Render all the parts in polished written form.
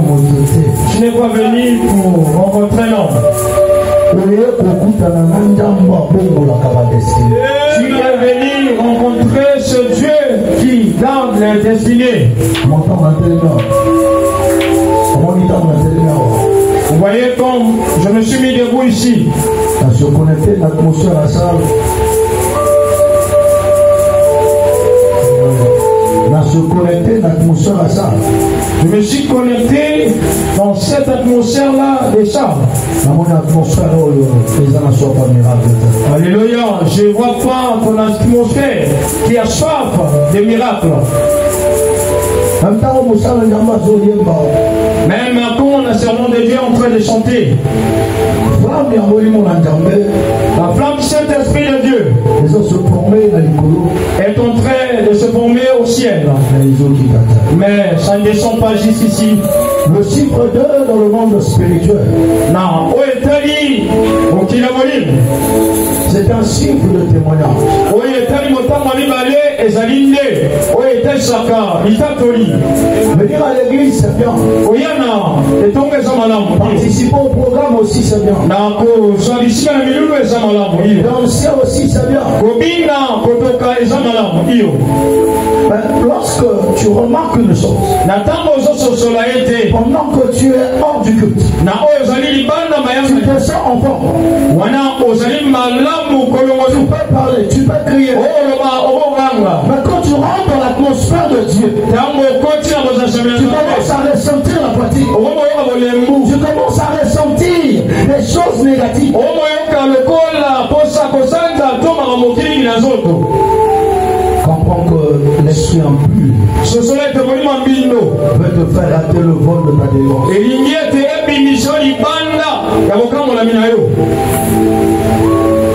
Je n'ai pas venu pour rencontrer l'homme. Tu es venu rencontrer ce Dieu qui garde les destinées. Vous voyez comme je me suis mis debout ici. Je me suis connecté dans cette atmosphère-là des salles. Alléluia. Je ne vois pas ton atmosphère qui a soif des miracles. Même quand le serment de Dieu est en train de chanter, la flamme du Saint-Esprit de Dieu est en train de se former au ciel. Mais ça ne descend pas juste ici. Le chiffre 2 dans le monde spirituel, c'est un chiffre de témoignage. Venir à l'église, c'est bien. Participer au programme aussi, c'est bien. Danser aussi, c'est bien. Lorsque tu remarques une chose, pendant que tu es hors du culte, tu te sens en forme. Tu peux parler, tu peux crier. Mais quand tu rentres dans l'atmosphère de Dieu, tu commences à ressentir la fatigue. Tu commences à ressentir des choses négatives. Comprends que l'esprit impur veut te faire rater le vol de ta délivrance.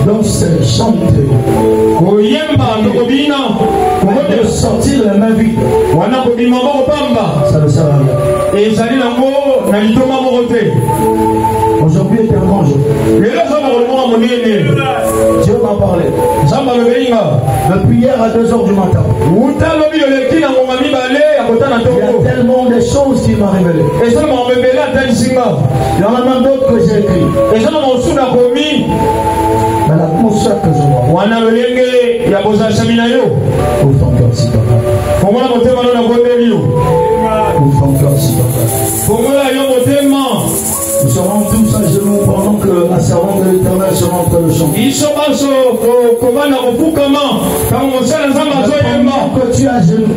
Donc c'est chanter, de sortir les mains vides, ça ne sert à rien. Aujourd'hui est un grand jour. Dieu m'a parlé. Depuis hier à 2h du matin. Il y a tellement de choses qui m'ont révélé. Il y en a même d'autres que j'ai écrits. Mais l'atmosphère que je vois. Ouvre ton cœur si papa. Ouvre ton cœur si papa. Nous serons tous à genoux pendant que la servante de l'Éternel sera en train de chanter. Pendant que tu es à genoux,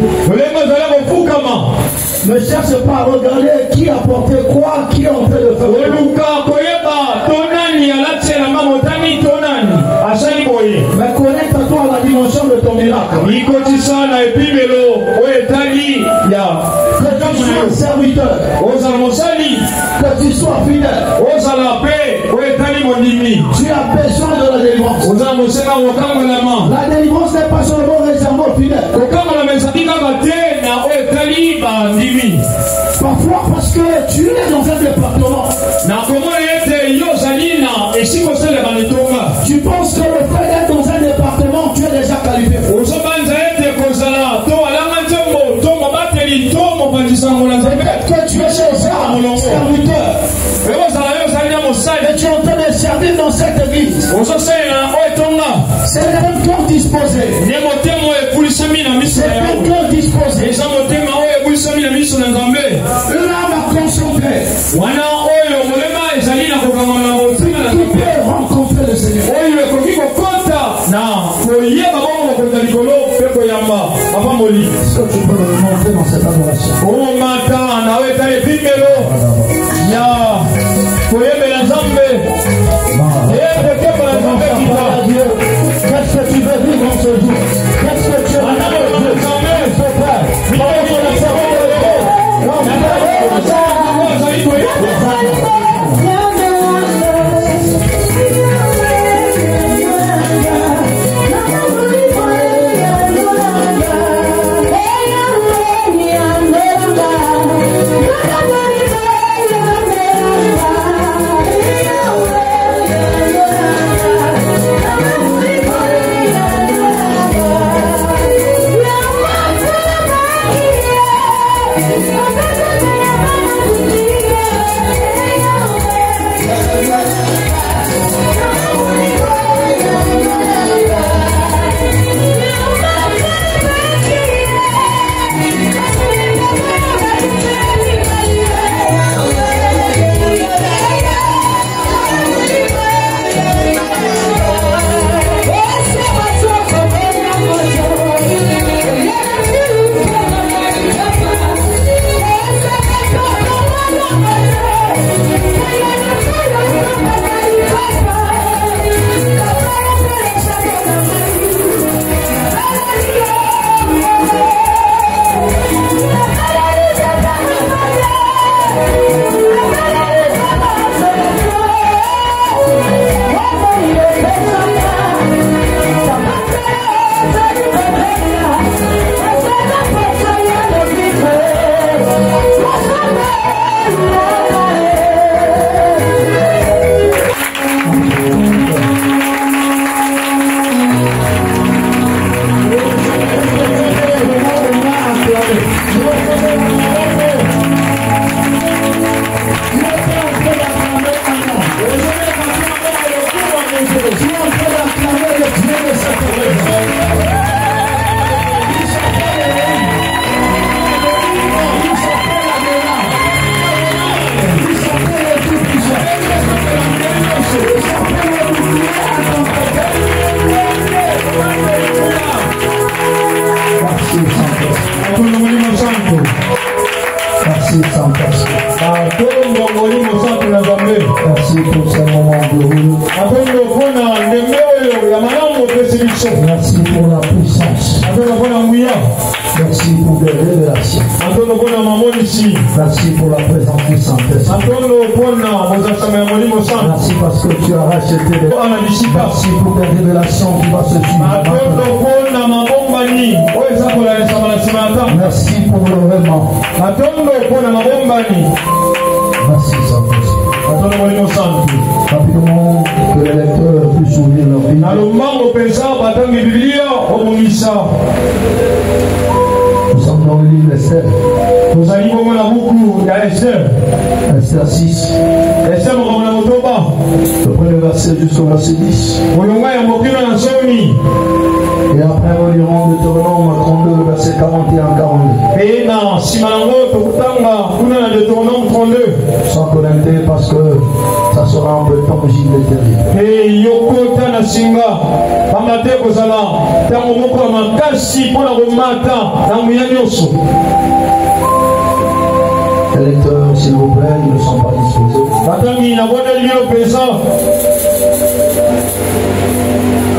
ne cherche pas à regarder qui a porté quoi, qui est en train de faire. Mais connecte-toi à la dimension de ton miracle. Que tu sois serviteur, que tu sois fidèle, tu as besoin de la délivrance. La délivrance n'est pas seulement réservée aux fidèles. Parfois parce que tu es dans un département, tu penses que le fait d'être dans un département, tu es déjà qualifié. Peut-être que tu es chez un serviteur, et tu es en train de servir dans cette église. C'est un cœur disposé. C'est un cœur disposé. Une âme à concentrer. Qui peut rencontrer le Seigneur. Est-ce que tu peux le montrer dans cette adoration? Qu'est-ce que tu veux vivre dans ce jour? Qu'est-ce que tu veux vivre Thank you. Merci pour ce moment glorieux. Merci pour la puissance. Merci pour les révélations. Merci pour la présence du Saint-Esprit. Merci parce que tu as racheté les... Merci pour les révélations qui vont se suivre. Merci pour le vraiment. Merci Saint-Esprit. Rapidement, que les lecteurs puissent ouvrir leur Bible. Nous sommes dans le livre Esther. Esther 6. Le premier verset jusqu'au verset 10. Et après nous lirons Deutéronome 32, verset 41-42. Sans connecter parce que ça sera un peu tangible et terrible. Les lecteurs, s'il vous plaît, ils ne sont pas disposés.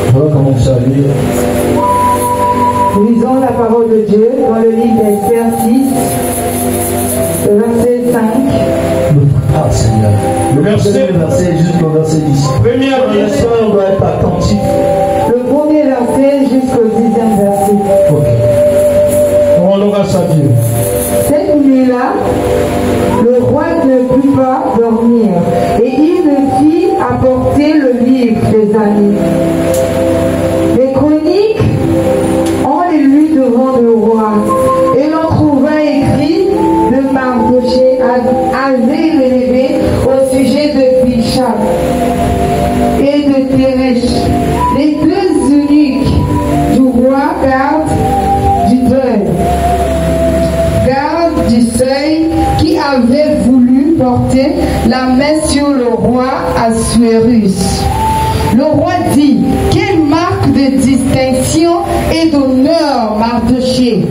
Je vais commencer à lire. Lisons la parole de Dieu dans le livre d'Esther 6, verset 5. Ah Seigneur. Le verset jusqu'au verset 10. Les soeurs doivent être attentifs. Le premier verset jusqu'au 10e verset. Ok. On grâce à Dieu. Cette nuit-là, le roi ne put pas dormir et il me fit apporter le livre des années. Les chroniques, on les lut devant le roi et l'on trouva écrit de Mardochée avait relevé au sujet de Bicham et de Teresh, les deux eunuques du roi garde du deuil, garde du seuil, qui avaient voulu porter la main sur le roi Assuérus. Le roi dit: quelle marque de distinction et d'honneur Mardochée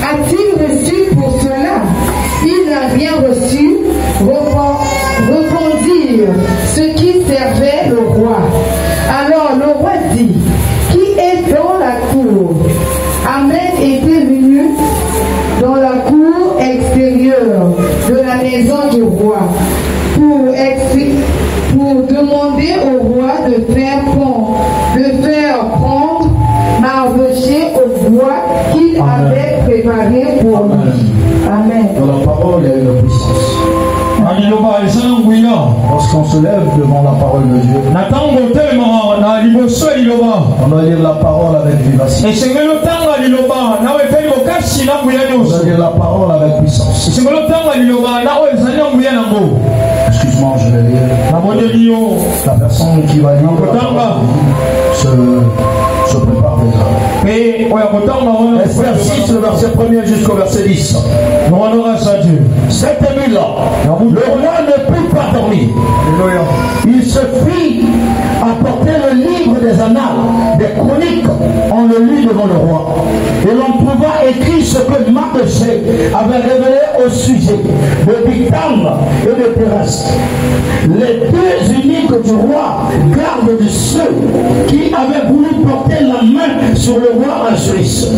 a-t-il reçu pour cela? Il n'a rien reçu, répondirent ceux qui servaient le roi. Alors le roi dit: qui est dans la cour? Amen était venu dans la cour extérieure de la maison du roi pour demander au roi de faire prendre Mardochée au bois qu'il avait préparé pour lui. Amen. Dans la parole, il y a une puissance. Lorsqu'on se lève devant la parole de Dieu, on doit lire la parole avec vivacité. On doit lire la parole avec puissance. Excuse-moi. doucement, je vais lire. La personne qui va lire se prépare déjà. Esther 6, le verset 1er jusqu'au verset 10. Cette nuit-là, le roi ne put pas dormir. Il se fit apporter le livre des annales, des chroniques. On le lit devant le roi. Et l'on trouva écrit ce que Mardochée avait révélé au sujet de Bigtam et de Pérès, les deux uniques du roi, gardes de ceux qui avaient voulu porter la main sur le roi en Suisse.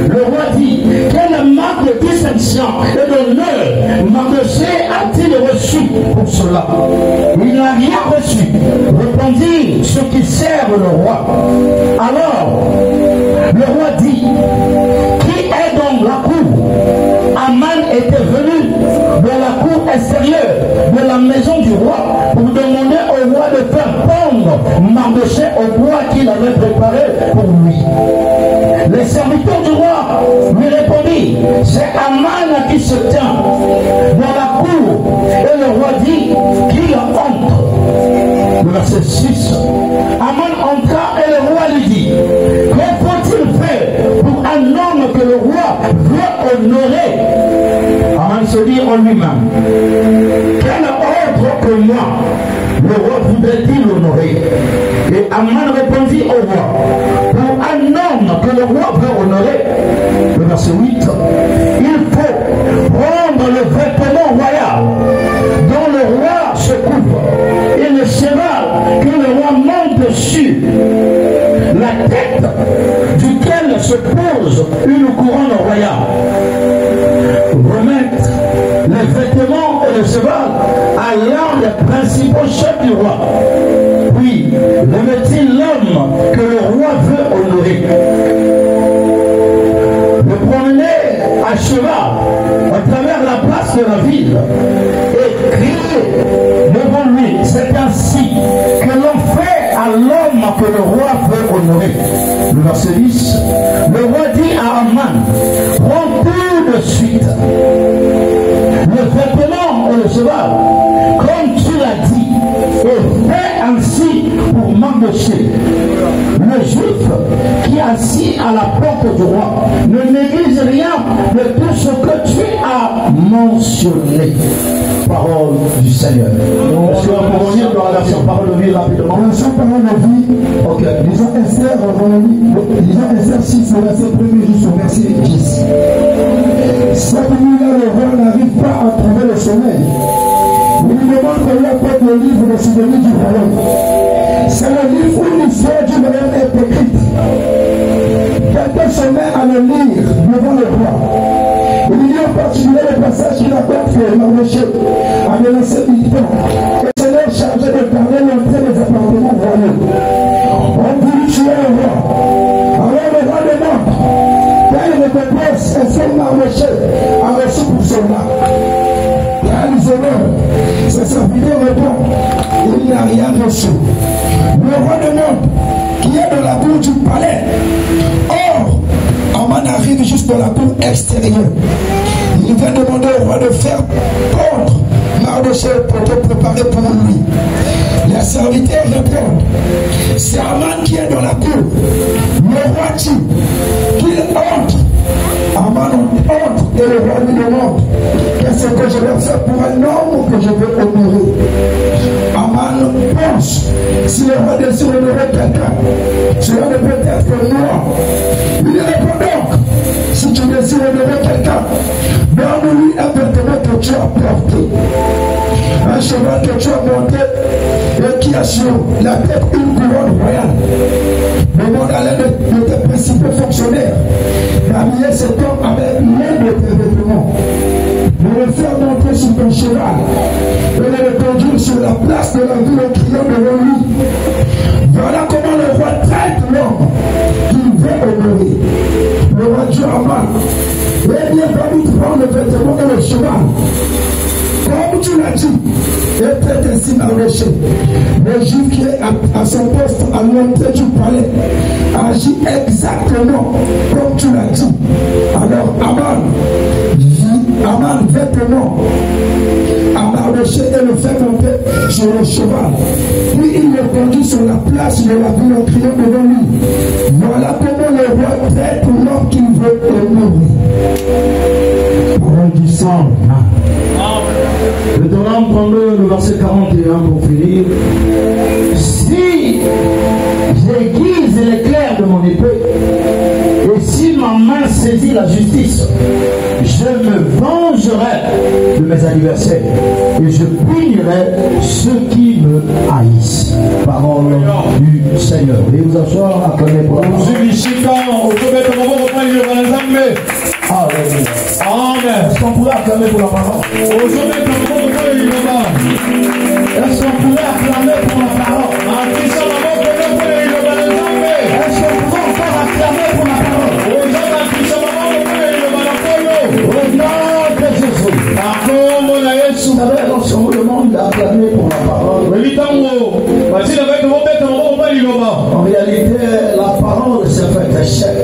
Le roi dit: quelle marque de distinction et d'honneur Mardochée a-t-il reçu pour cela? Il n'a rien reçu, répondit ceux qui servent le roi. Alors le roi dit: qui est dans la cour? Aman était venu de la cour extérieure de la maison du roi pour demander au roi de faire pendre Mardochée au bois qu'il avait préparé pour lui. Les serviteurs du roi lui répondirent: c'est Aman qui se tient dans la cour. Et le roi dit qu'il entre. Le verset 6. Aman entra et le roi lui dit: que faut-il faire pour un homme que le roi veut honorer? Aman se dit en lui-même: quel autre que moi le roi voudrait-il honorer? Et Aman répondit au roi: pour un homme que le roi veut honorer. Le verset 8. Il faut prendre le vêtement royal dont le roi se couvre et le cheval que le roi monte dessus, la tête duquel se pose une couronne royale. Remettre les vêtements et le cheval à l'un des principaux chefs du roi. Puis remet-il l'homme que le roi veut honorer. Le promener à cheval à travers la place de la ville et crier devant lui: c'est ainsi que l'on fait à l'homme que le roi veut honorer. Le verset 10. Le roi dit à Aman: prends tout de suite le vêtement et le cheval, comme tu l'as dit, et fais ainsi pour Mardochée. Le juif qui est assis à la porte du roi ne néglige rien de tout ce que tu as mentionné. Parole du Seigneur. Est-ce que on peut lire dans la version parole de vie rapidement? La version parole de vie. Ok. Lisons Esther 6, le verset 1er jusqu'au verset 10. Cette nuit-là, le roi n'arrive pas à trouver le sommeil. Il lui demande qu'on lui apporte le livre de souvenirs du royaume. C'est le livre où l'histoire du royaume est écrite. Quelqu'un se met à le lire devant le roi. Il y a en particulier le passage qui rapporte que Mardochée a menacé Bigtam. Et c'est leur chargé de garder l'entrée des appartements royaux. On voulut tuer le roi. Alors le roi demande quelle récompense est-ce que Mardochée a reçu pour son art? Quels honneurs? Ses serviteurs répondent: il n'a rien reçu. Le roi demande qui est dans la cour du palais. Or, Aman arrive juste dans la cour extérieure. Il va demander au roi de faire pendre Mardochée pour te préparer pour lui. Les serviteurs répondent: c'est Aman qui est dans la cour. Le roi dit qu'il entre. Aman entre et le roi lui demande: qu'est-ce que je vais faire pour un homme que je veux honorer? Aman pense: si le roi désire honorer quelqu'un, cela ne peut être que moi. Il répond donc: si tu désires honorer quelqu'un, donne-lui un vêtement que tu as porté, un cheval que tu as monté et qui a sur la tête une couronne royale. Demande à l'un de tes principaux fonctionnaires d'habiller cet homme avec l'un de tes vêtements, de le faire monter sur ton cheval et de le conduire sur la place de la ville en criant devant lui: voilà comment le roi traite l'homme qu'il veut honorer. Le roi dit à Aman: eh bien, va vite prendre le vêtement et le cheval, comme tu l'as dit, et traite ainsi Mardochée. Le juif qui est à son poste à l'entrée du palais agit exactement comme tu l'as dit. Alors Aman vêtement à Mardochée l'approcher et le faire monter sur le cheval. Puis il le conduit sur la place de la ville en criant devant lui. Voilà comment le roi traite l'homme qu'il veut honorer. Parole du sang. Deutéronome 32, le verset 41 pour finir. Si j'aiguise l'éclair de mon épée, et si ma main saisit la justice, je me vengerai de mes adversaires et je punirai ceux qui me haïssent. Parole du Seigneur. Et vous asseoir à connaître pour la parole. Amen. Est-ce qu'on pourrait acclamer pour la parole? Est-ce qu'on pourrait acclamer pour la parole? Est-ce qu'on pourrait encore acclamer pour la parole? Au nom de Jésus. Vous savez, lorsqu'on vous demande d'acclamer pour la parole, en réalité, la parole s'est fait échec.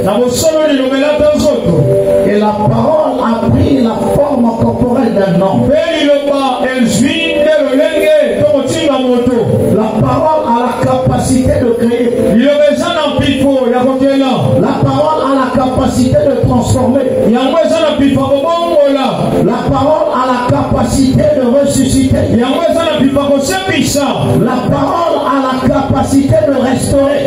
Et la parole a pris la forme corporelle d'un homme. La parole a la capacité de créer. La parole a la capacité de transformer. La parole a la capacité de ressusciter. La parole a la capacité de restaurer.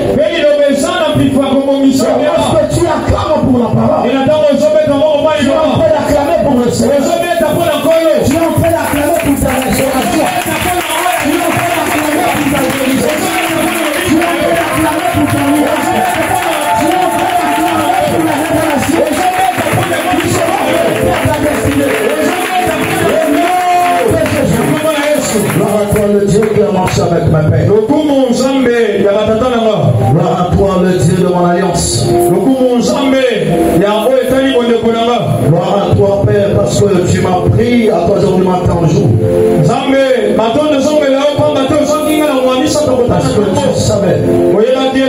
Lorsque tu acclames pour la parole, tu es en train d'acclamer pour le Seigneur. Tu es en train d'acclamer pour ta restauration. Tu es en train d'acclamer pour ta guérison. Tu es en train d'acclamer pour ta miracle. Tu es en train d'acclamer pour la révélation. Tu es en train de faire ta destinée. Gloire à toi le Dieu qui a marché avec ma paix. Gloire à toi le Dieu de mon alliance. Gloire à toi Père parce que tu m'as pris à toi aujourd'hui matin en jour. Parce que tu savais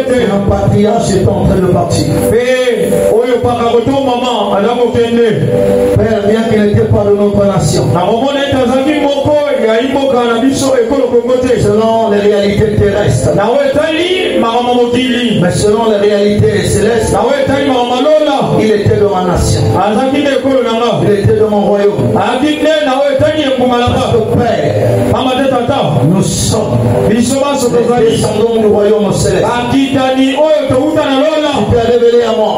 qu'un patriarche est en train de partir. Père, bien qu'il n'était pas de notre nation, selon les réalités terrestres, mais selon les réalités célestes, il était de ma nation, il était de mon royaume. Parce que Père, nous sommes les descendants du royaume céleste. Tu t'es révélé à moi.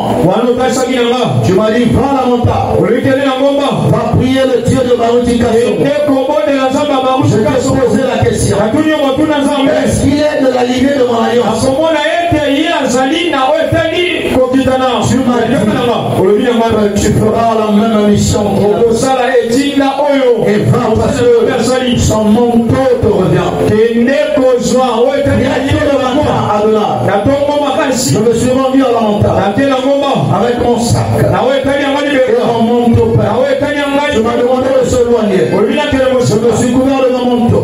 Tu m'as dit, prends la montagne, va prier le Dieu de Baruti Kassomo. Je t'ai posé la question, est-ce qu'il est de la lignée de mon alliance? Tu m'as dit, tu feras la même mission et va parce que son manteau te revient. Je me suis rendu à la montagne avec mon sac et mon manteau. Je m'as demandé de s'éloigner. Je me suis couvert de mon manteau.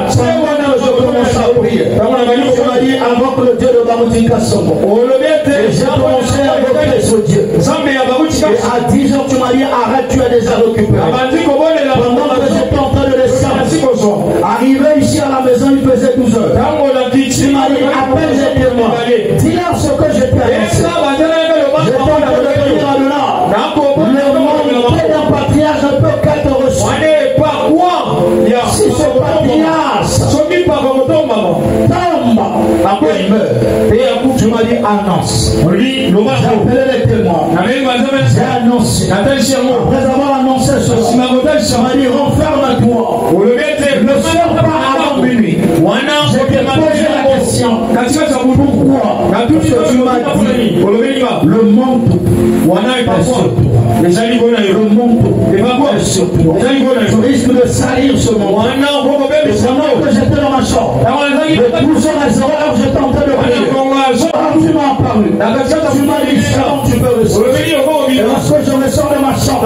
Je commence à prier. Tu m'as dit invoque le Dieu de Baruti Kassomo. Et j'ai commencé à invoquer ce Dieu. Et à 10 heures tu m'as dit arrête, tu es déjà occupé. Pendant que j'étais en train de descendre, arrivé ici à la maison, il faisait 12 heures. Tu m'as dit appelle les témoins. Dis-leur ce que je t'ai annoncé. Je t'en train de venir à l'heure. Le monde d'un patriarche ne peut qu'être reçu. Si ce patriarche tombe, après il meurt. Tu m'as dit annonce. J'ai appelé les témoins. J'ai annoncé. Après avoir annoncé ceci, tu m'as dit renferme-toi. Ne sors pas avant minuit. Je t'ai posé la question. Pourquoi? Parce que tu m'as dit le manteau. Le manteau est sur toi. Je risque de salir ce manteau. Et pendant que j'étais dans ma chambre, de 12h à 0h, j'étais en train de prier. Alors tu m'as apparu. Tu m'as dit comment tu peux recevoir. Et lorsque je me sors de ma chambre,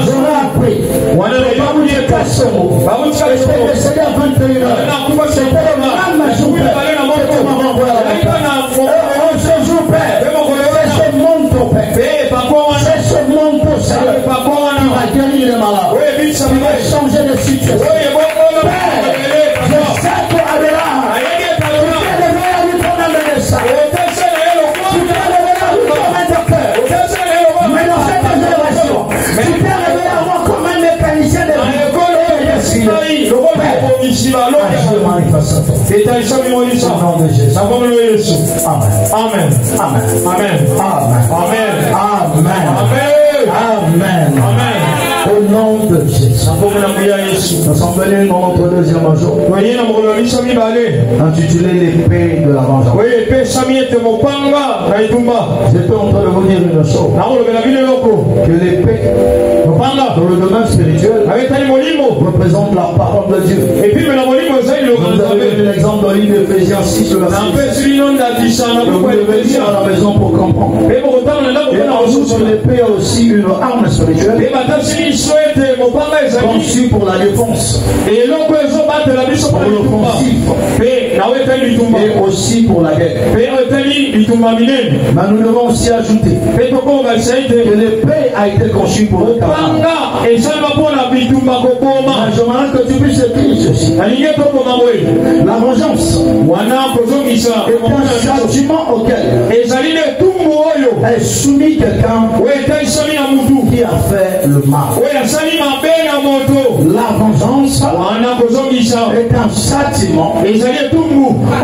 j'aurais appris. Baruti Kassomo. J'étais décédé à 21h. C'était le même jour que tu m'as renvoyé à la montagne. Et ce jour, Père, c'est ce manteau, Père. C'est ce manteau, Seigneur, qui va guérir les malades, qui va changer les situations. Père, nom de Jésus. Amen. Amen. Amen. Amen. Amen. Amen. Au nom de Jésus. Nous sommes venus dans notre deuxième jour. Intitulé l'épée de la vengeance. J'étais en train de vous dire une chose. Que l'épée dans le domaine spirituel représente la parole de Dieu. Vous avez vu l'exemple dans l'île d'Éphésiens 6 de la Vous devez lire à la maison pour comprendre. Et ensuite, l'épée a aussi une arme spirituelle conçue pour la défense, pour l'offensive et aussi pour la guerre. Mais nous devons aussi ajouter que l'épée a été conçue pour le combat. J'aimerais que tu puisses écrire ceci. La vengeance est un châtiment auquel est soumis quelqu'un qui a fait le mal. La vengeance est un châtiment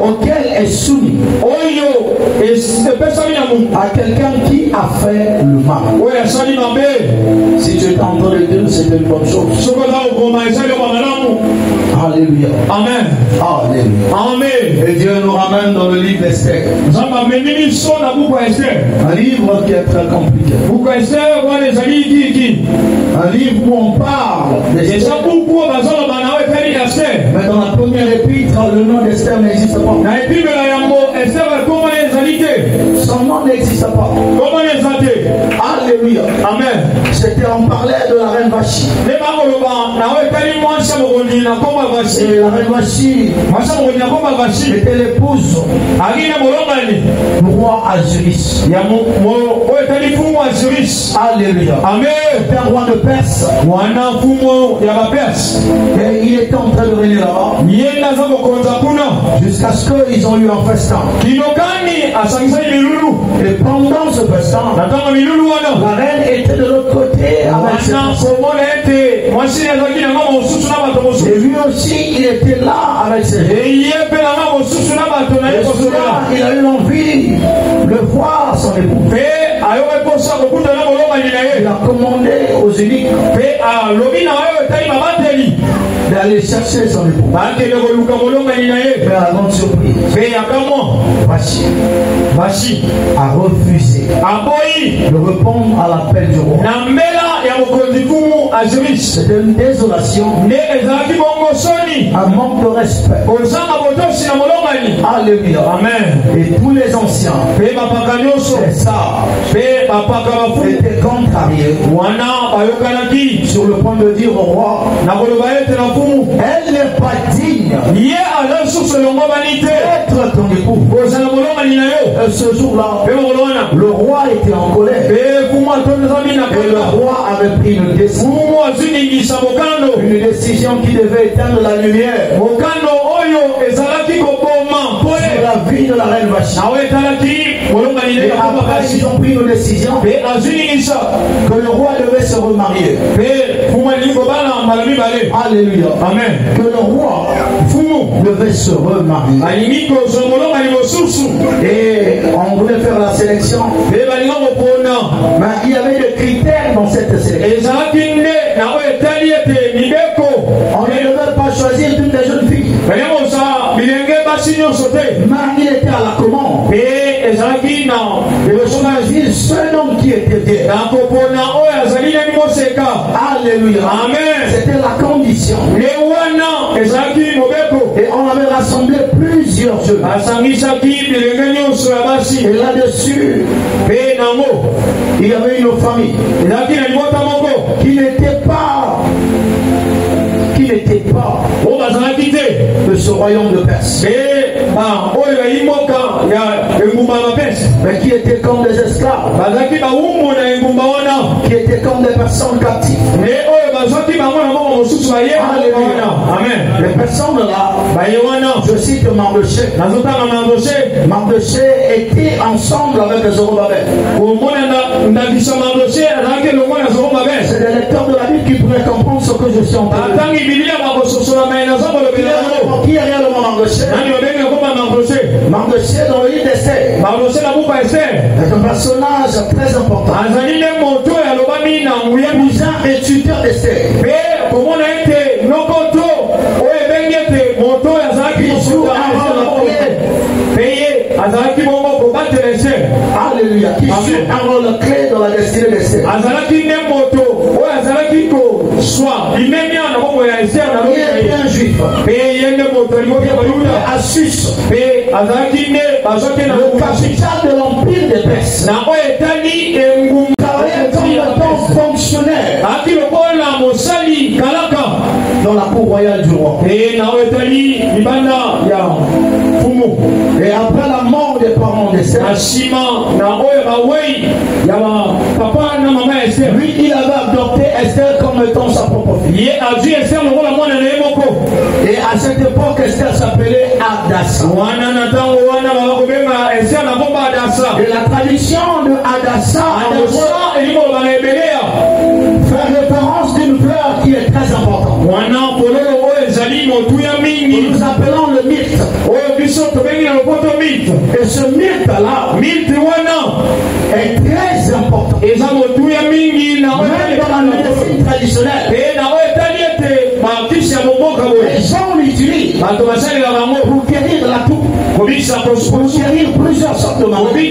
auquel est soumis à quelqu'un qui a fait le mal. Si tu es en train de dire, c'est une bonne chose. Alléluia. Amen. Alléluia. Amen. Et Dieu nous ramène dans le livre d'Esther. Un livre qui est très compliqué. Un livre où on parle d'Esther. Mais dans la première épître, le nom d'Esther n'existe pas. Son nom n'existe pas. Alléluia. Amen. C'était, on parlait de la reine Vachi. Et la reine Vachi était l'épouse du roi Azuris. Alléluia. Amen. C'était un roi de Perse. Et il était en train de venir là-bas jusqu'à ce qu'ils ont eu un festin. Et pendant ce festin, la reine était de l'autre côté avec ses enfants. Et lui aussi, il était là avec ses enfants. Et cela, il a eu envie de voir son époux. Il a commandé aux eunuques d'aller chercher son époux. Mais à la grande surprise, Vachi a refusé de répondre à l'appel du roi. C'était une désolation, un manque de respect. Alléluia. Amen. Et tous les anciens, c'est ça, étaient contrariés sur le point de dire au roi, elle n'est pas digne d'être ton époux. Et ce jour-là, le roi était en colère. Et le roi avait pris une décision qui devait éteindre la lumière sur la vie de la reine Vachi. Et après, ils ont pris une décision que le roi devait se remarier. Alléluia. Amen. Que le roi devait se remarier. Et on voulait faire la sélection. Mais il y avait des critères dans cette sélection. On ne devait pas choisir toutes les jeunes filles. Mais il était à la commande. Et le choisir le seul homme qui était bien. Alléluia. Amen. C'était la condition. Et on avait rassemblé plusieurs jeunes. Et là-dessus, il y avait une famille qui n'était pas de ce royaume de Perse, mais qui étaient comme des esclaves, qui étaient comme des personnes captives. Amen. Les personnes là, je cite Mardochée. Mardochée était ensemble avec les Zorobabel. C'est des lecteurs de la Bible qui pourraient comprendre ce que je suis en train de dire. Qui est réellement Mardochée? Mardochée dans le livre d'Esther. C'est un personnage très important. Cousin étudiant d'Esther. Alléluia. Qui joue un rôle clé dans la destinée d'Esther. Il était un juif. Assus, le capital de l'empire des Perses. Travaillait comme un fonctionnaire dans la cour royale du roi. Et après la mort des parents d'Esther, lui il avait adopté Esther comme étant sa propre fille. Et à cette époque Esther s'appelait Hadassa. Et la tradition de Hadassa fait référence d'une fleur qui est très importante. Nous appelons le myrte. Et ce myrte-là est très important. Même dans la médecine traditionnelle, les gens l'utilisent pour guérir la toux, pour guérir plusieurs sortes de maladies.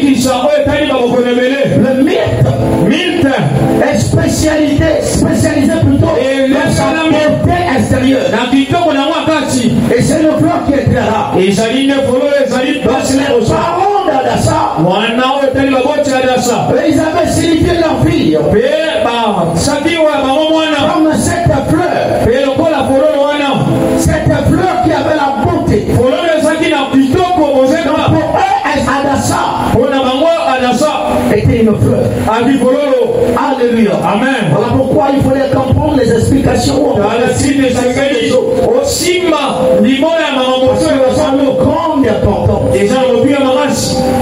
Le myrte est spécialisé plutôt dans sa beauté extérieure. Et c'est une fleur qui est très rare. Parce que les parents d'Hadassa, ils avaient signifié leur fille comme cette fleur. Cette fleur qui avait la beauté. Donc pour eux, Hadassa était une fleur. Alléluia. Amen. Voilà pourquoi il fallait comprendre les explications. Parce que ça a une grande importance.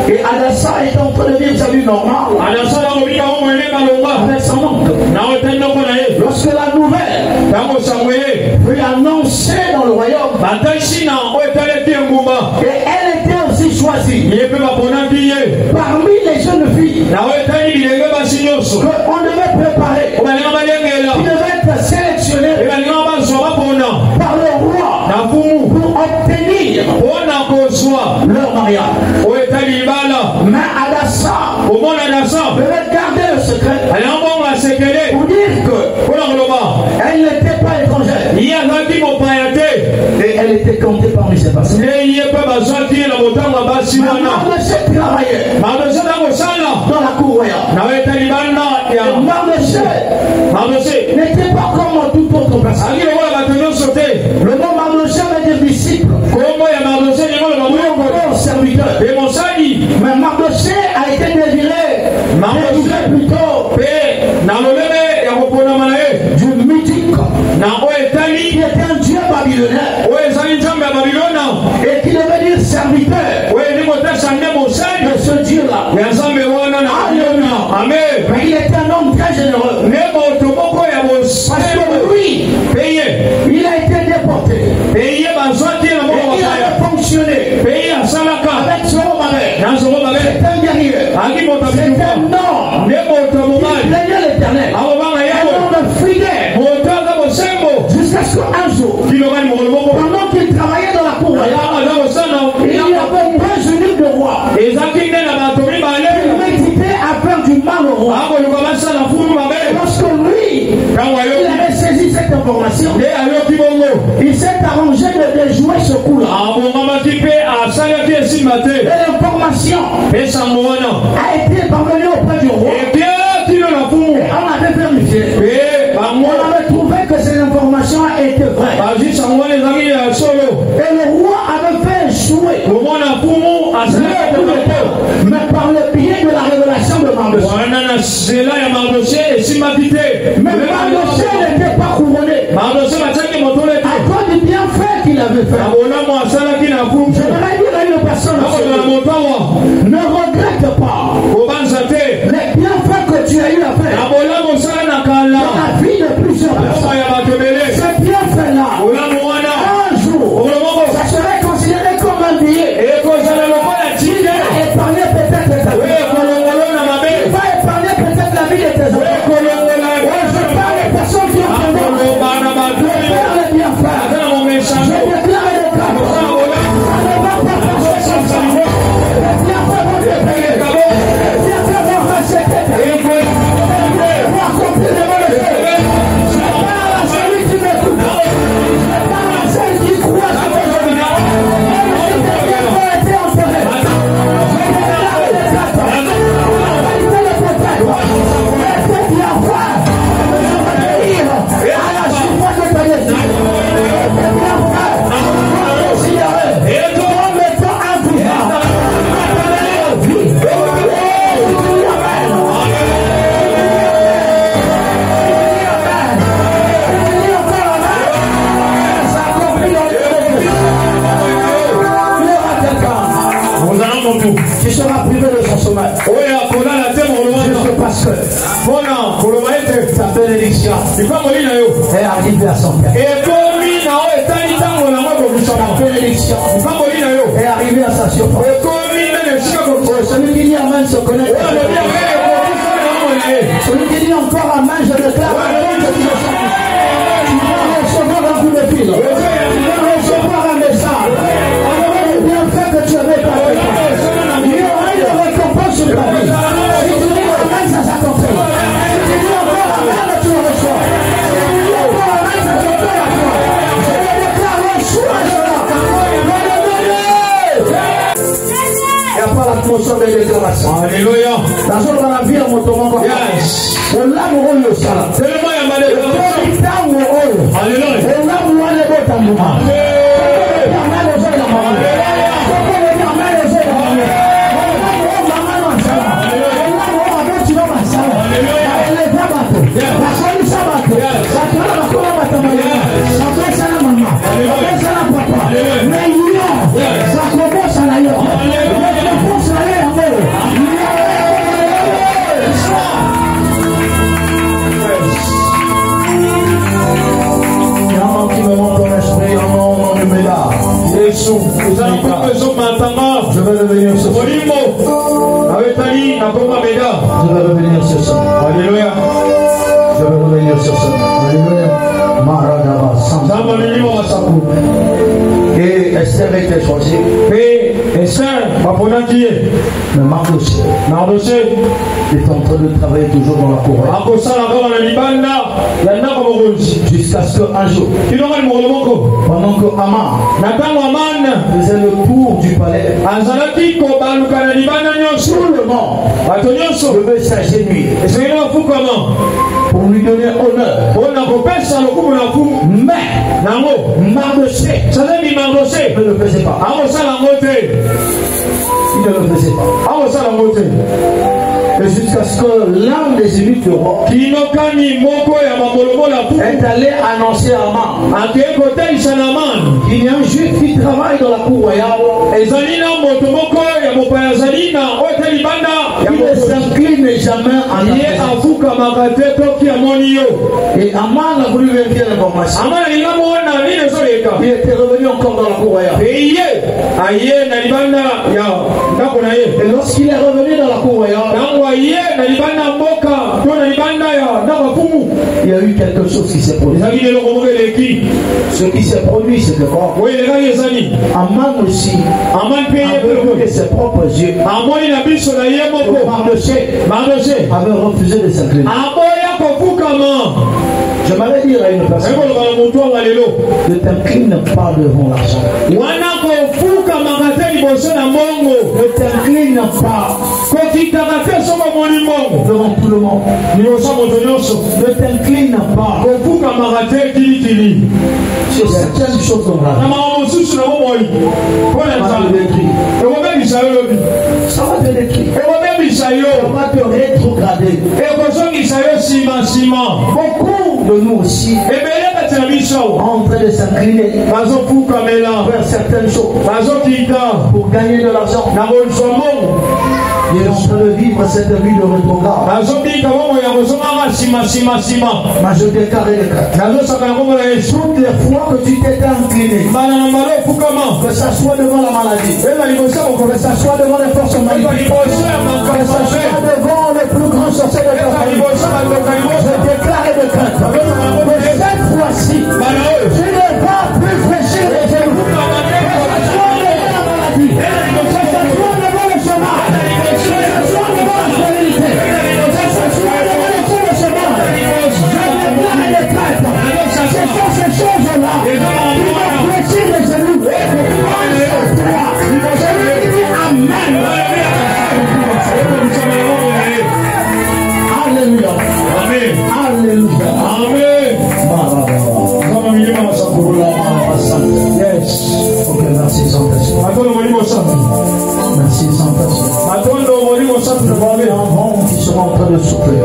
Et Hadassa est en train de vivre sa vie normale avec son oncle. Lorsque la nouvelle fut annoncée dans le royaume, et elle était aussi choisie parmi les jeunes filles qu'on devait préparer, qui devaient être sélectionnées par le roi pour obtenir leur mariage. Mais Hadassa devait garder le secret pour dire qu'elle n'était pas étrangère et elle était comptée parmi ses patients. Mardochée travaillait dans la cour royale. Mardochée n'était pas comme tout autre personne. Le nom Mardochée veut dire disciple ou serviteur. Mais Mardochée a été désiré plutôt du mythique qui était un dieu babylonais et qui devait dire serviteur de ce dieu-là. Mais il était un homme très généreux. Parce que lui, il a été déporté et il avait fonctionné avec Zorobabel. C'est un guerrier. C'est un homme qui plaignait l'Éternel. Un homme fidèle. Jusqu'à ce qu'un jour, pendant qu'il travaillait dans la cour royale, il y avait deux eunuques de roi qui méditaient à faire du mal au roi. Lorsque lui, il avait saisi cette information, il s'est arrangé de jouer ce coup-là. Et l'information a été parvenue auprès du roi. Et on avait vérifié. On avait trouvé que cette information était vraie. Et le roi avait fait échouer mais par le biais de la révélation de de Mardochée. Mais Mardochée n'était pas couronné. À cause du bienfait qu'il avait fait. J'aimerais dire à une personne, ne regrette pas les bienfaits que tu as eu à faire dans la vie de plusieurs personnes. Ces bienfaits-là, un jour, ça serait considéré comme un billet. Il va épargner peut-être ta vie. Il va épargner peut-être la vie de tes enfants. Je parle des personnes qui ont fait les bienfaits. Je déclare le cas. Ça ne va pas passer sans ça. Les bienfaits vont te payer. Les bienfaits vont racheter. Les bienfaits vont accomplir les bonnes choses. Je parle à celui qui m'écoute. Je parle à celui qui croit sur les choses. Les bienfaits étaient enterrés. Je déclare le cas. La qualité de peut-être. Les bienfaits. Je vais dire à la surface de ta destinée. Les bienfaits vont considérer comme étant un pouvoir. Tu seras privé de son sommeil. Juste parce que sa bénédiction est arrivée à son cœur. Sa bénédiction est arrivée à sa surface. Celui qui dit Amen se connaît. Celui qui dit encore Amen, je déclare que tu vas recevoir un coup de fil. Tu vas recevoir un message. Alors le bienfait que tu avais pas fait. Il y aura une récompense sur ta vie. Si tu dis Amen, ça s'accomplit. Si tu dis encore Amen, tu le reçois. Si tu dis encore Amen, ça s'accomplit à toi. Je le déclare le choix de la il n'y a pas l'atmosphère de déclaration. Alléluia. Dans la vie, on tombe encore. On l'a mouru le salat. C'est le moyen de Alléluia. On l'a mouru le botambouma. Je vais revenir ce soir. Je vais revenir ce soir. Alléluia. Je vais revenir ce soir. Alléluia. Et Esther était choisie. Mais Mardochée est en train de travailler toujours dans la cour. Jusqu'à ce qu'un jour, pendant que Aman faisait le tour du palais, tout le monde devait s'agenouiller pour lui donner honneur. Mais Mardochée ne le faisait pas. Il ne le faisait pas. Et jusqu'à ce que l'un des élus du roi est allé annoncer à Aman qu'il y a un juif qui travaille dans la cour royale qui ne s'incline jamais en et Aman a voulu vérifier l'information. Il était revenu encore dans la cour royale. Et lorsqu'il est revenu dans la cour royale, il y a eu quelque chose qui s'est produit. Ce qui s'est produit, c'est que Aman aussi a vu de ses propres yeux Mardochée avait refusé de s'incliner. J'aimerais dire à une personne, ne t'incline pas devant l'argent. Ne t'incline pas devant tout le monde. Ne t'incline pas sur certaines choses dans la vie. Ça va te détruire. va te rétrograder. Beaucoup de nous aussi en train de s'incliner vers certaines choses pour gagner de l'argent. Il est en train de vivre cette vie de rétrograde. Mais je déclare toutes les fois que tu t'étais incliné, que ça soit devant la maladie, que ça soit devant les forces maléfiques, que ça soit devant les plus grands sorciers de ta famille, je déclare et décrète que cette fois-ci, tu ne vas plus fléchir les genoux, que ça soit devant la maladie, que ça soit devant le chômage, que ça soit devant la stérilité, que ça soit devant les coups de chômage. Je déclare et décrète, ce sont ces choses-là qui vont fléchir les genoux. Celui qui dit Amen. Alléluia. Alléluia. Yes. Ok, merci Saint-Esprit. Merci Saint-Esprit. Il y a un vent qui sera en train de souffler.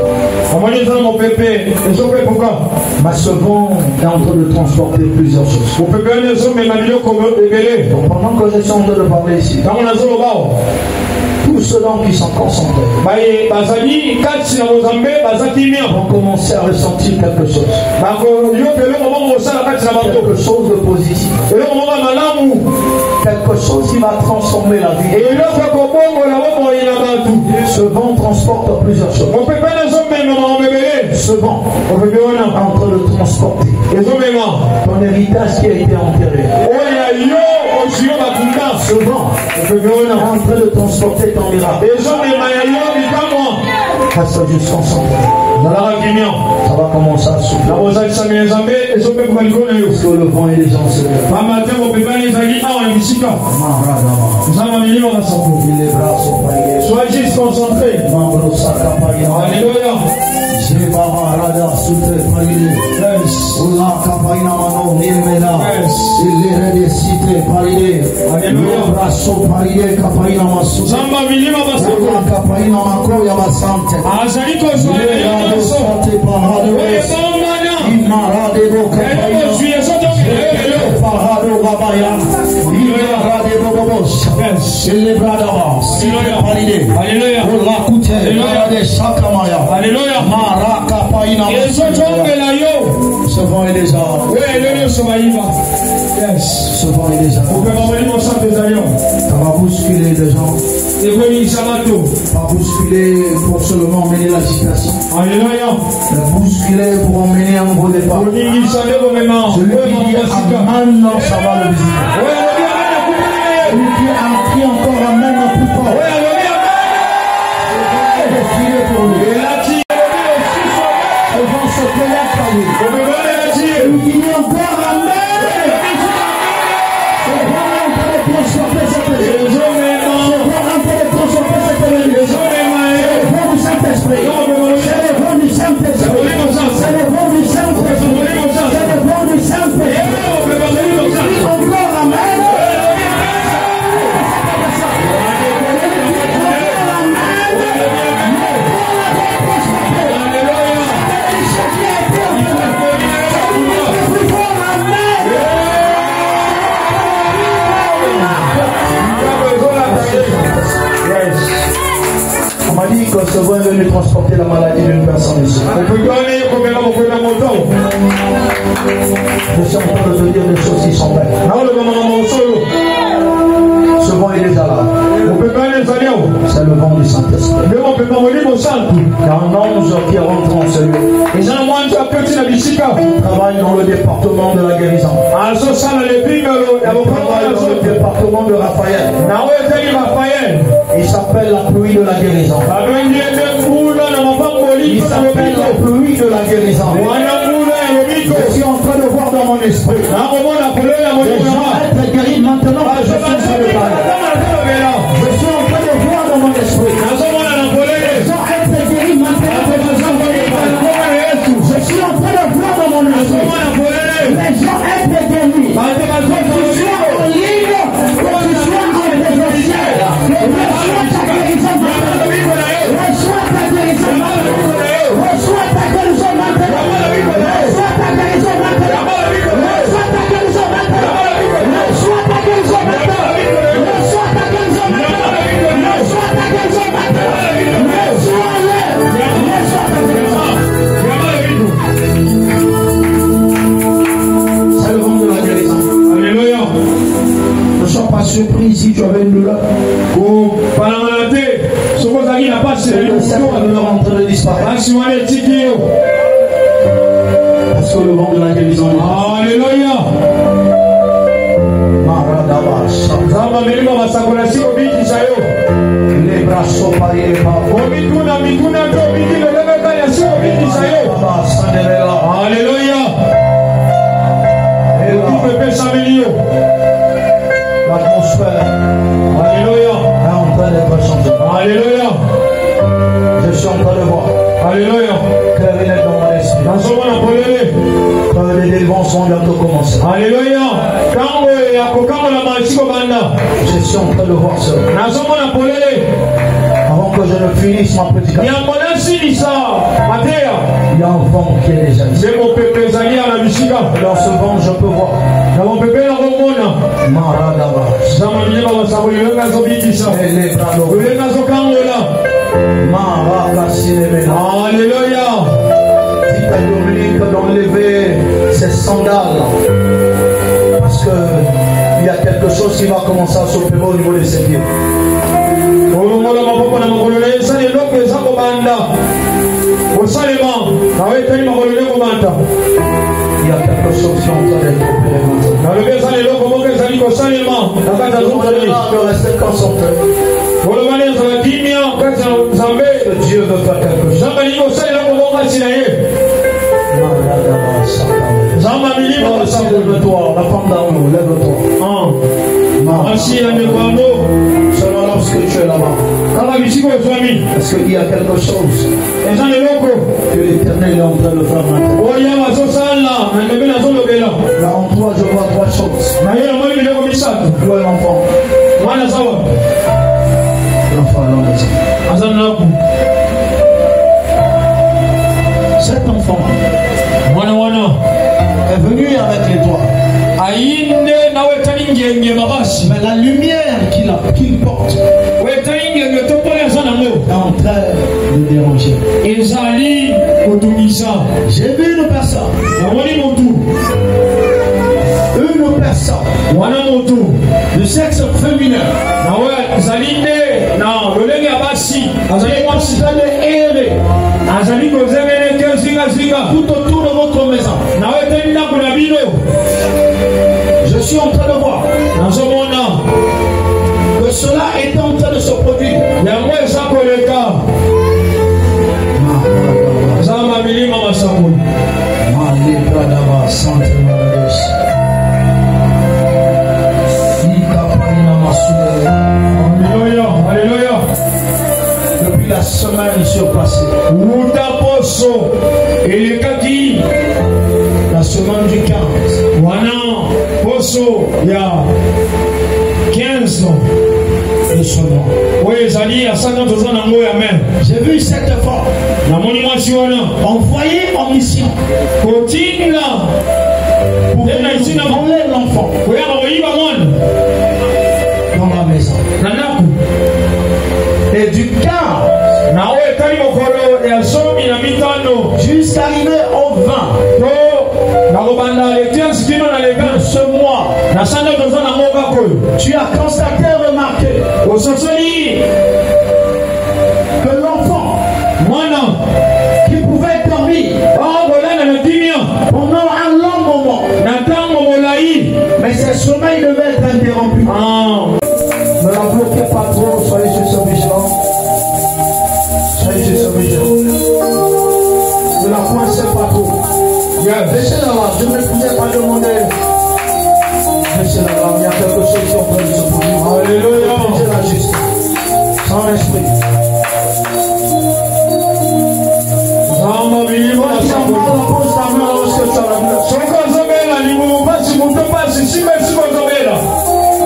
Mais ce vent est en train de transporter plusieurs choses. Donc, pendant que je suis en train de parler ici, tous ceux-là qui sont concentrés vont commencer à ressentir quelque chose. Quelque chose de positif. Quelque chose qui va transformer la vie. Ce vent transporte plusieurs choses. Ce vent est en train de transporter ton héritage qui a été enterré. Ce vent est en train de transporter ton miracle. Reste juste concentré. Ça va commencer à souffler. Parce que le vent est déjà enseigné. Les bras sont paillés. Sois juste concentré. Alléluia. Ce vent est déjà. Ce vent est déjà. Ça va bousculer des gens. Ça va bousculer pour seulement emmener l'agitation. Bousculer pour emmener un gros départ. Celui qui dit Amen, non, ça va le visiter. Celui qui a pris encore Amen, non, plus fort. Pour lui. Le vent se pénètre par lui. Celui qui dit encore Amen. Le vent est en train de transporter cette vie. Le vent est en train de transporter cette vie. C'est le vent du Saint-Esprit. C'est le vent du Saint-Esprit. C'est le vent du Saint-Esprit. C'est le vent du Saint-Esprit. Celui qui dit encore Amen. On m'a dit que ce vent est venu transporter la maladie d'une personne ici. Je suis en train de te dire des choses qui sont belles. Ce vent est déjà là. C'est le vent du Saint-Esprit. Car un ange qui rentre en celui qui travaille dans le département de la guérison. Il travaille dans le département de Raphaël. Il s'appelle la pluie de la guérison. Il s'appelle la pluie de la guérison. Je suis en train de voir dans mon esprit. Les gens être guéris maintenant que je suis en train de parler. Je suis en train de voir dans mon esprit. Les gens être guéris maintenant que je suis en train de parler. Je suis en train de voir dans mon esprit. Les gens être guéris. Que tu sois en ligne, que tu sois en présentiel. Reçois ta guérison. Reçois pris ici, tu avais une douleur. Le serpent est en train de disparaître. Parce que le vent de la guérison est. Alléluia. Les bras sont parés les pas. Alléluia. L'atmosphère. Alléluia. Est en train d'être changée. Alléluia. Je suis en train de voir. Alléluia. Que venait dans mon esprit. Que les délivrances vont bientôt commencer. Alléluia. Je suis en train de voir ça. Avant que je ne finisse ma prédication, il y a un vent qui est déjà ici. Dans ce vent, je peux voir. Alléluia. Dites à Dominique d'enlever ses sandales. Parce que il y a quelque chose qui va commencer à s'opérer au niveau de ses pieds. Il y a quelque chose qui est en train d'être opéré maintenant. De rester concentré. Que Dieu veut faire quelque chose. Lève-toi, la femme d'en haut, lève-toi. Seulement lorsque tu es là-bas. Parce qu'il y a quelque chose que l'Éternel est en train de faire maintenant. Là en toi, je vois trois choses. Tu vois l'enfant. L'enfant à la maison. Cet enfant est venu avec les doigts. Mais la lumière qu'il porte est en train de déranger. J'ai vu une personne. Une personne de sexe féminin tout autour de votre maison. Je suis en train de voir que cela est en train de se produire. Alléluia. Depuis la semaine surpassée, la semaine du 15, de ce mois, j'ai vu cette femme envoyée en mission pour enlever l'enfant dans la maison. Et du 15 jusqu'à arriver au 20 de ce mois, tu as constaté, remarqué que l'enfant qui pouvait dormir pendant un long moment, mais ses sommeils devaient être interrompus. Ne la bloquez pas trop, soyez juste vigilants. Soyez juste vigilants. Ne la coincez pas trop. Laissez-la là, je ne pouvais pas demander. Laissez-la là, il y a quelque chose qui est en train de se produire. Alléluia. Laissez-la juste. Sans esprit.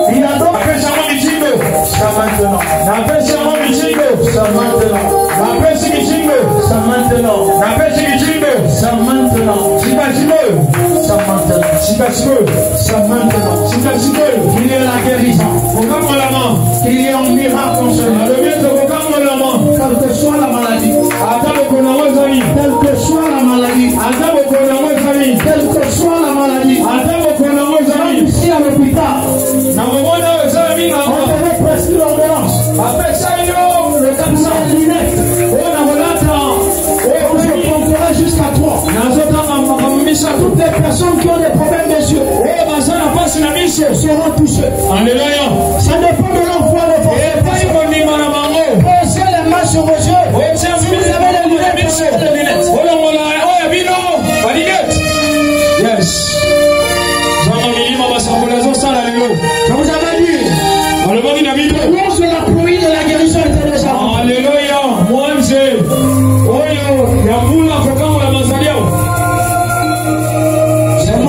Il y a donc ça maintenant. Ça maintenant. Ça maintenant. Ça maintenant. Ça maintenant. Il y a la guérison. Il y a un miracle en ce moment. Quelle que soit la maladie. Quelle que soit la maladie. Quelle que soit la maladie. Ici à l'hôpital. personnes qui ont des problèmes des yeux seront touchées. Alléluia. Ça dépend de l'envoi de votre posez les mains sur vos yeux. Si vous avez les lunettes, posez les lunettes. Yes. Je vous avais dit. L'annonce de la pluie de la guérison était déjà. Alléluia. Moi,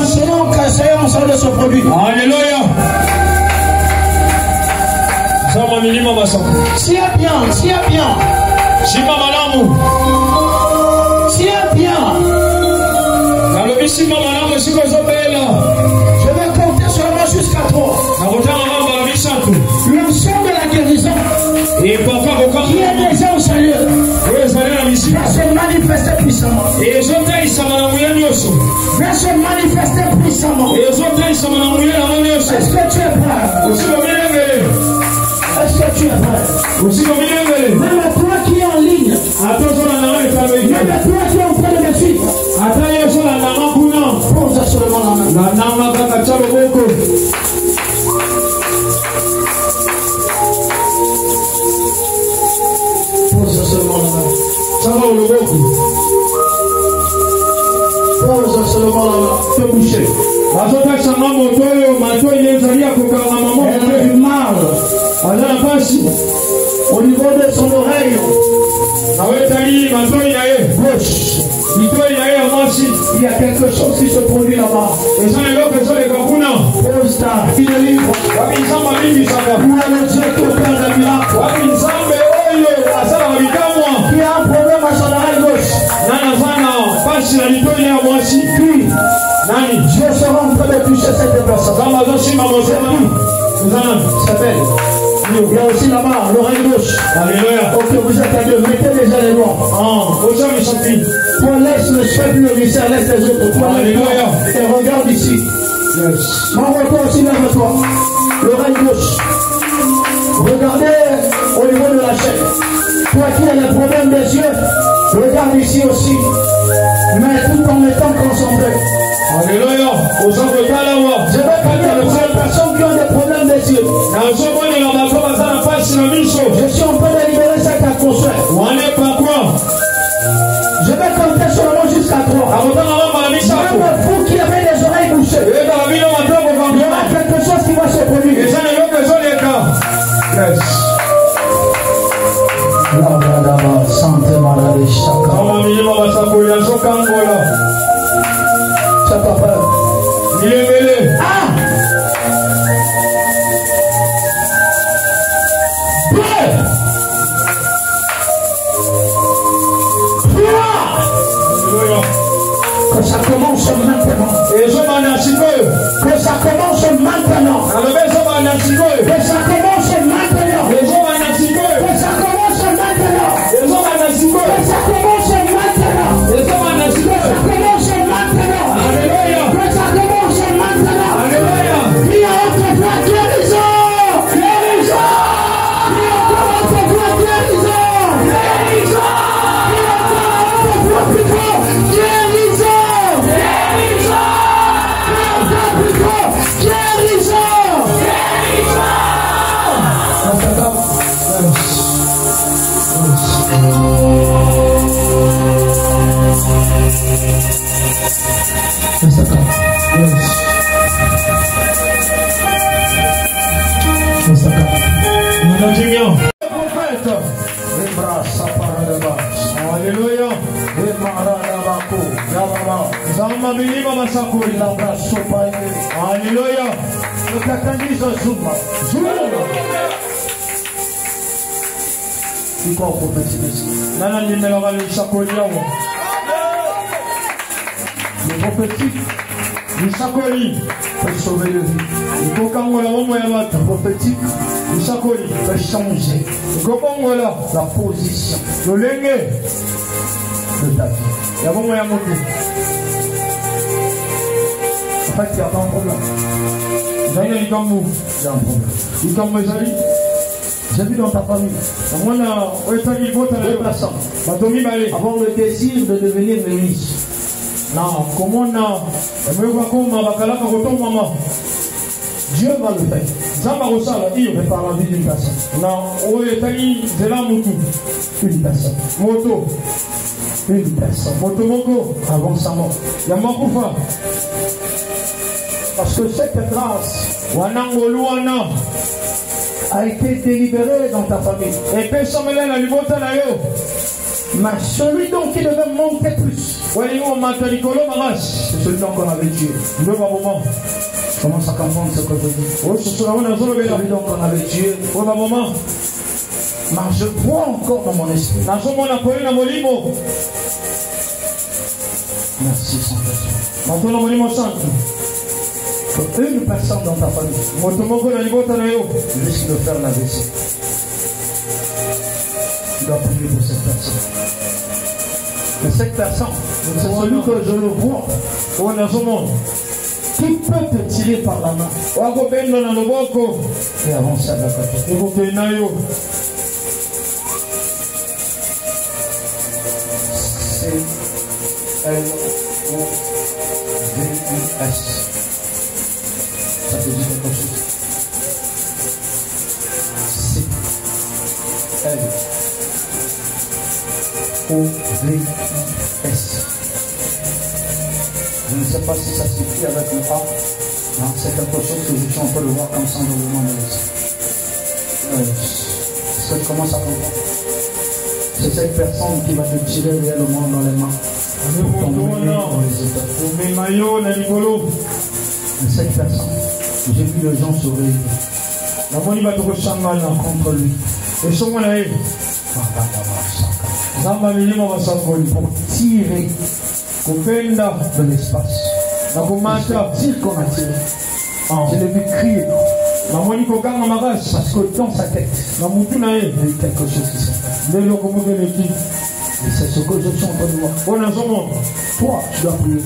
c'est maintenant que c'est ensemble de ce produit. Alléluia. Si est bien. Si est bien. Je vais compter seulement jusqu'à 3. Le son de la guérison qui est déjà au salut va se manifester puissamment. Va se manifester puissamment. Est-ce que tu es prêt? Est-ce que tu es prêt? Même toi qui es en ligne, même toi qui es en train de me suivre, pose seulement la main. Pose seulement la main. Pose seulement la main. Te boucher. Du mal au niveau de son oreille gauche. Il y a quelque chose qui se produit là-bas. Pose ta fille de livre. Où est le Dieu qui opère des miracles? Qui a un problème à son oreille gauche? Dieu sera en train de toucher cette personne. C'est belle. Il y a aussi là-bas l'oreille gauche. Alléluia. Ok, vous êtes à Dieu. Mettez déjà les doigts. Toi, laisse le chef, le ministère, laisse les autres. Toi, Alléluia. Et regarde ici. Yes. M'envoie-toi aussi vers toi. L'oreille gauche. Regardez au niveau de la chaîne. Toi qui as les problèmes des yeux, regarde ici aussi. Mais tout en étant concentré. Alléluia. Je vais parler aux personnes qui ont des problèmes des yeux. Je suis en train de libérer cette atmosphère. Je vais compter seulement jusqu'à 3. Même vous qui avez les oreilles bouchées, il y aura quelque chose qui va se produire. Yes. Santé maladie, chaka. Chaka peur. Ah! Que ça commence maintenant. Que ça commence maintenant. Que ça commence maintenant. Que ça commence maintenant. Que ça commence maintenant. Que ça commence maintenant. Que ça commence maintenant. Alléluia. Que ça commence maintenant. Alléluia. Crie à haute voix, guérison. Guérison. Crie encore à haute voix, guérison. Guérison. Crie encore à haute voix, plus fort. Guérison. Guérison. Crie encore plus fort. Guérison. Guérison. Alléluia. Alléluia. Le prophétique peut sauver le vie. Le prophétique peut changer la position de ta vie. En fait, il n'y a pas un problème. Il y a un problème. J'ai vu dans ta famille deux personnes avoir le désir de devenir ministre. Non, comment non? Dieu va le faire. Mais par la vie d'une personne. Non, Une personne. Une personne. Avant sa mort. Parce que cette grâce a été délibérée dans ta famille. Mais celui dont il devait monter plus, c'est celui dont on avait tué. Commence à comprendre ce que je dis. Celui dont on avait tué. Mais je vois encore dans mon esprit. Merci Saint-Esprit. Une personne dans ta famille risque de faire la vaisselle. Tu dois prier pour cette personne. Mais cette personne, c'est celui que je le vois, qui peut te tirer par la main et avancer avec toi. C-L-O-V-I-S. Ça te dit quelque chose? C-L-O-V-I-S. Je ne sais pas si ça s'écrit avec le A. Non, c'est quelque chose que je suis en train de voir comme ça dans le nom de l'Esprit. Est-ce que tu commences à comprendre? C'est cette personne qui va te tirer réellement dans les mains. Pour t'emmener dans les états. Mais cette personne, j'ai vu les gens sourire contre lui. Et son pour tirer de l'espace. Dire qu'on a tiré. Je l'ai vu crier. Parce que dans sa tête, il y a eu quelque chose qui s'est passé. Et c'est ce que je suis en train de voir. Toi, tu dois prier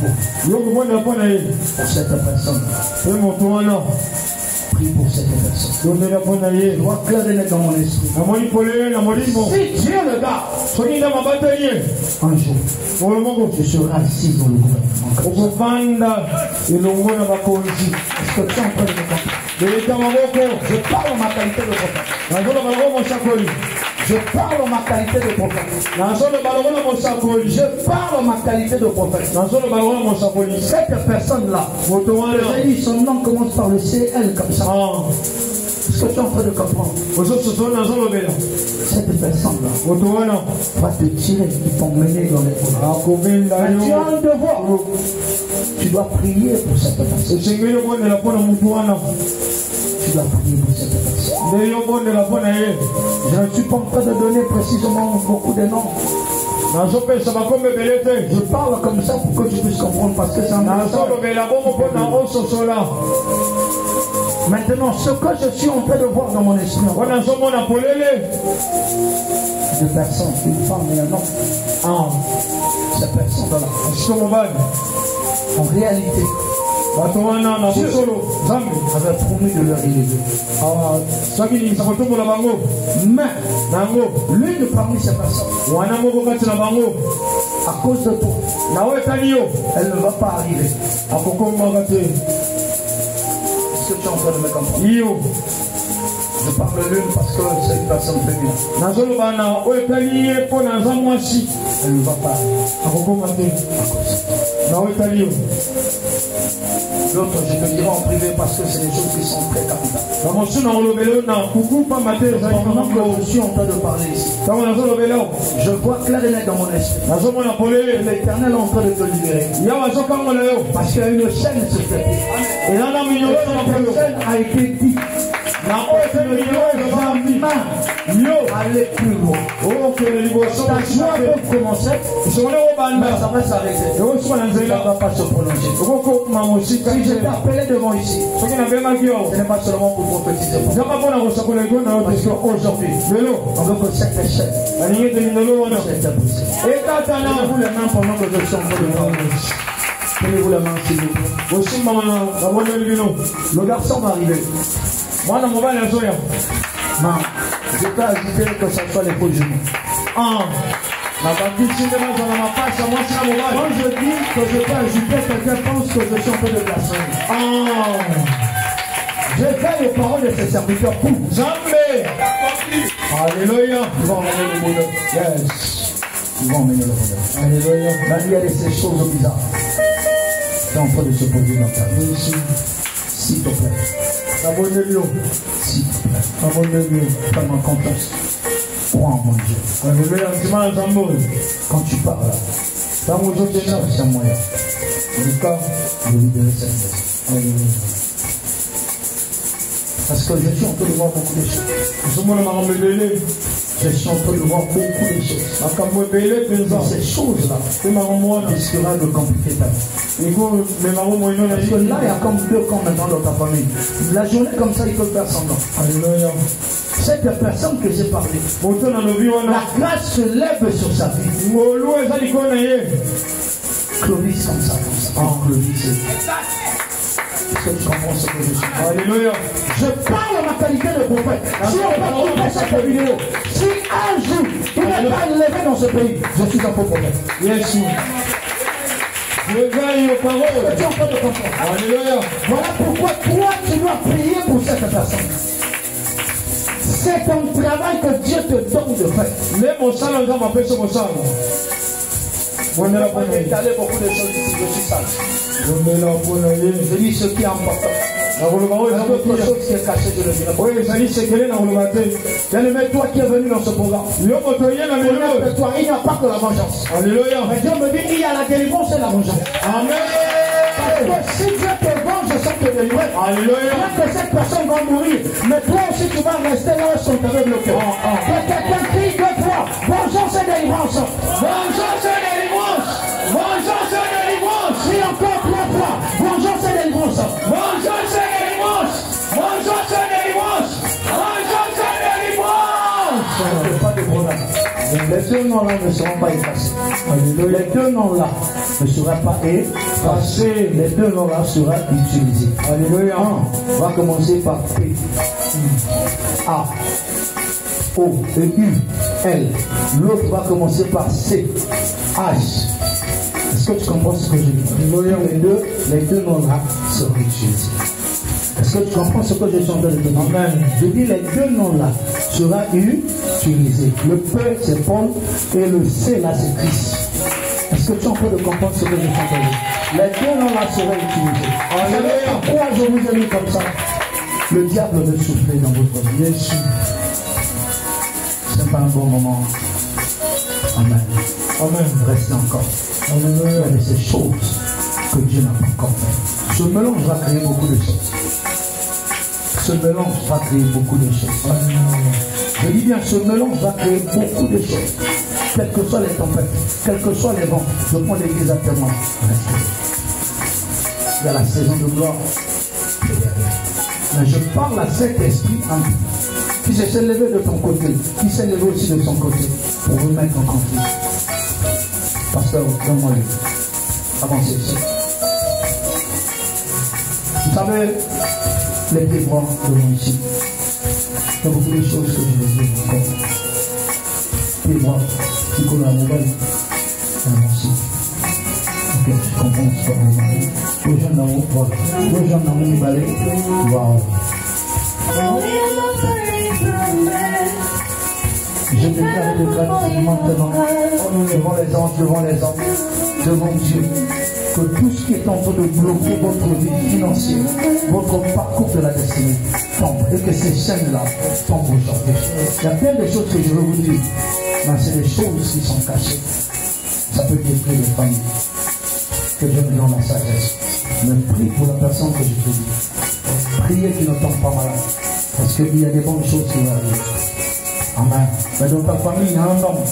pour cette personne. Prie pour cette personne. Je vois clair et net dans mon esprit. Si Dieu le garde, un jour, je serai assis dans le gouvernement. Est-ce que tu es en train de me comprendre? Je parle en ma qualité de prophète. Je parle en ma qualité de prophète. Je parle en ma qualité de prophète. Cette personne-là, son nom commence par le CL comme ça. Est-ce que tu es en train de comprendre? Cette personne-là va te tirer, ils t'emmener dans les cours. Tu as un devoir. Tu dois prier pour cette personne. Tu dois prier pour cette personne. Je ne suis pas en train de donner précisément beaucoup de noms. Je parle comme ça pour que tu puisses comprendre parce que c'est un message. Maintenant, ce que je suis en train de voir dans mon esprit, de personnes, une femme et un homme. Cette personne-là, en réalité, Dieu avait promis de leur délivrer. Mais l'une parmi ces personnes, à cause de toi, elle ne va pas arriver. Est-ce que tu es en train de me comprendre? Je parle l'une parce que c'est une personne féminine. Elle ne va pas arriver. L'autre, je te dirai en privé parce que c'est des choses qui sont très capitales. Pendant que je suis en train de parler ici, je vois clair et net dans mon esprit. L'Éternel est en train de te libérer. Parce qu'il y a une chaîne sur cette terre. Et là, la chaîne a été dit. Aller plus loin. Ta joie peut commencer, mais ça va s'arrêter. Ça ne va pas se prolonger. Si je t'ai appelé devant ici, ce n'est pas seulement pour prophétiser. Parce qu'aujourd'hui, on veut que cette chaîne soit brisée. Tenez-vous les mains pendant que je suis en train de parler. Tenez-vous les mains s'il vous plaît. Le garçon va arriver. Je peux ajouter que ça soit les faux genoux. Quand je dis que je peux ajouter, quelqu'un pense que je suis en train de blasphémer. Je veille aux paroles de ces serviteurs pour jamais. Alléluia. Ils vont emmener le bonheur. Yes. Ils vont emmener le bonheur. Alléluia. Mais il y a ces choses bizarres. Tu es en train de se poser dans ta vie. S'il te plaît. Abonnez-le. S'il te plaît. Abonnez-le. Fais-moi confiance. Crois en mon Dieu. Quand tu parles, dans mon Dieu, c'est un moyen. En tout cas, de libérer cette maison. Alléluia. Parce que je suis en train de voir beaucoup de choses. Je suis en train de voir beaucoup de choses. Dans ces choses-là, il sera de compliquer ta vie. Parce que là, il y a comme 2 camps maintenant dans ta famille. La journée comme ça, il faut faire semblant. Alléluia. Cette personne que j'ai parlé, la grâce se lève sur sa vie. Clovis comme ça. Clovis. Est-ce que tu comprends ce que je suis? Alléluia. Je parle en ma qualité de prophète. Si on va trouver cette vidéo, si un jour il n'est pas élevé dans ce pays, je suis un faux prophète. Yes. Je veille aux paroles. Tu es en train de comprendre. Alléluia. Voilà pourquoi toi tu dois prier pour cette personne. C'est ton travail que Dieu te donne de faire. Mais mon sang, on va m'appeler sur mon sang. On est là pour étaler beaucoup de choses ici, je suis sage. Je dis ce qui est important. Il y a d'autres choses qui est cachée de le dire. Bien-aimé, toi qui es venu dans ce programme, il n'y a pas que la vengeance. Alléluia. Mais Dieu me dit qu'il y a la délivrance et la vengeance. Amen. Parce que si Dieu te venge, ça te délivre. Alléluia. Que cette personne va mourir. Mais toi aussi, tu vas rester là où son t'avait bloqué. Que quelqu'un crie 2 fois. Vengeance et délivrance. Vengeance et délivrance. Vengeance et délivrance. Si encore 3 fois. Vengeance et délivrance. Vengeance et délivrance. Vengeance et délivrance. Vengeance et délivrance. Pas de problème. Les 2 noms-là ne seront pas effacés. Les 2 noms-là ne seront pas effacés. Les 2 noms-là seront utilisés. Alléluia. On va commencer par P. A. O. E. U. L. L'autre va commencer par C. H. Est-ce que tu comprends ce que je dis? Les deux noms-là seront utilisés. Est-ce que tu comprends ce que je suis en train de te dire? Amen. Je dis les 2 noms-là seront utilisés. Le P c'est Paul et le C là c'est Christ. Est-ce que tu es en train de comprendre ce que je suis en train de dire? Les 2 noms-là seront utilisés. Alléluia. Pourquoi je vous ai mis comme ça? Le diable veut souffler dans votre vie. Jésus. C'est pas un bon moment. Amen. Amen. Restez encore. Alléluia. Il y a ces choses que Dieu n'a pas encore fait. Ce mélange va créer beaucoup de choses. Ce mélange va créer beaucoup de choses. Je dis bien, ce mélange va créer beaucoup de choses. Quelles que soient les tempêtes, quels que soient les vents, je prends l'église à témoin. Il y a la saison de gloire. Mais je parle à cet esprit qui s'est levé de ton côté, qui s'est levé aussi de son côté, pour vous mettre en conflit. Pasteur, donne-moi lui. Avancez ici. Vous savez, les pieds droits devant ici. Il y a beaucoup de choses que je vais dire encore. Pieds droits, qui collent à la nouvelle. Ici. Ok, je comprends ce que vous m'avez dit. Les gens d'en haut, voilà. Les gens d'en haut, ils valaient. Waouh. Je déclare de gratitude maintenant, devant les anges, devant Dieu, que tout ce qui est en train de bloquer votre vie financière, votre parcours de la destinée, tombe, et que ces chaînes-là tombent aujourd'hui. Il y a plein de choses que je veux vous dire, mais c'est des choses qui sont cachées. Ça peut détruire les familles. Que Dieu me donne la sagesse. Mais prie pour la personne que je te dis. Priez qu'il ne tombe pas malade. Parce qu'il y a des bonnes choses qui vont arriver. Amen. Mais dans ta famille, il y a un homme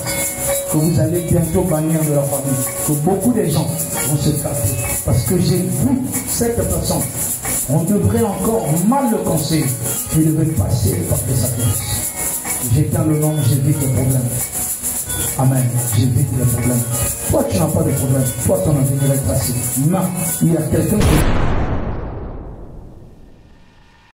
que vous allez bientôt bannir de la famille. Que beaucoup de gens vont se taper. Parce que j'ai vu cette personne. On devrait encore mal le conseiller. Il devait passer par des sacrifices. J'éteins le nom, j'évite les problèmes. Amen. J'évite les problèmes. Toi, tu n'as pas de problème. Toi, ton avenir est tracé. Non. Il y a quelqu'un qui...